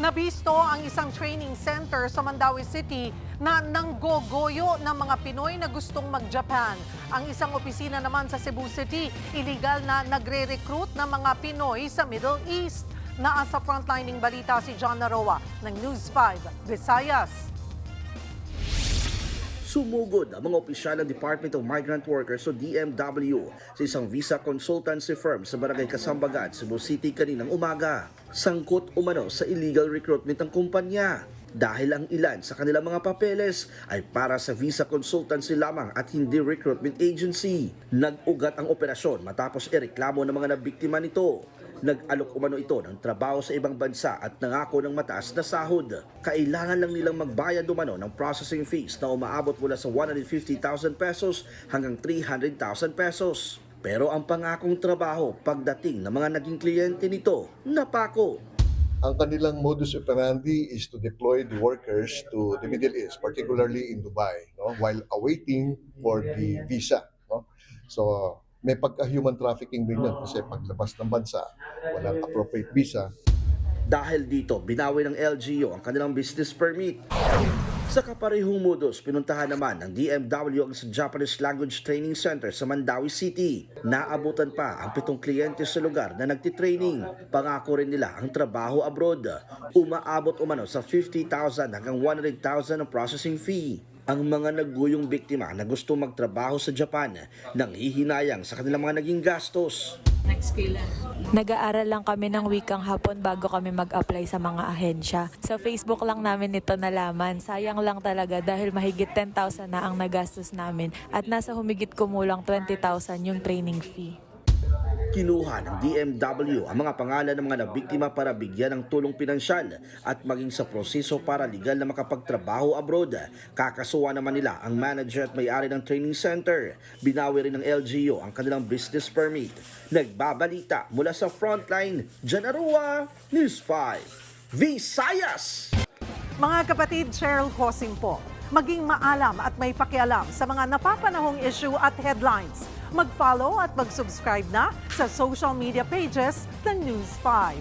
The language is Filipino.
Nabisto ang isang training center sa Mandaue City na nanggogoyo ng mga Pinoy na gustong mag-Japan. Ang isang opisina naman sa Cebu City, illegal na nagre-recruit ng mga Pinoy sa Middle East. Nasa frontlining balita si John Naroa ng News 5 Visayas. Sumugod ang mga opisyal ng Department of Migrant Workers o DMW sa isang visa consultancy firm sa Barangay Kasambagan, Cebu City kaninang umaga. Sangkot umano sa illegal recruitment ng kumpanya dahil ang ilan sa kanilang mga papeles ay para sa visa consultancy lamang at hindi recruitment agency. Nag-ugat ang operasyon matapos ireklamo ng mga nabiktima nito. Nag-alok umano ito ng trabaho sa ibang bansa at nangako ng mataas na sahod. Kailangan lang nilang magbayad umano ng processing fees na umaabot mula sa 150,000 pesos hanggang 300,000 pesos. Pero ang pangakong trabaho pagdating ng mga naging kliyente nito, napako. Ang kanilang modus operandi is to deploy the workers to the Middle East, particularly in Dubai, no, while awaiting for the visa. No? So, may pagka-human trafficking din yan kasi paglabas ng bansa, walang appropriate visa. Dahil dito, binawi ng LGU ang kanilang business permit. Sa kaparehong modus, pinuntahan naman ng DMW ang sa Japanese Language Training Center sa Mandaue City. Naabutan pa ang 7 kliyente sa lugar na nagtitraining. Pangako rin nila ang trabaho abroad. Umaabot umano sa 50,000 hanggang 100,000 ang processing fee. Ang mga nagguyong biktima na gusto magtrabaho sa Japan nang hihinayang sa kanilang mga naging gastos. Nag-aaral lang kami ng wikang Hapon bago kami mag-apply sa mga ahensya. Sa Facebook lang namin ito nalaman. Sayang lang talaga dahil mahigit 10,000 na ang nagastos namin at nasa humigit kumulang 20,000 yung training fee. Kinuha ng DMW ang mga pangalan ng mga nabiktima para bigyan ng tulong pinansyal at maging sa proseso para legal na makapagtrabaho abroad. Kakasuhan naman nila ang manager at may-ari ng training center. Binawi rin ng LGU ang kanilang business permit. Nagbabalita mula sa Frontline, John Naroa, News 5 Visayas. Mga kapatid, Cheryl Cosing po. Maging maalam at may pakialam sa mga napapanahong issue at headlines. Mag-follow at mag-subscribe na sa social media pages ng News 5.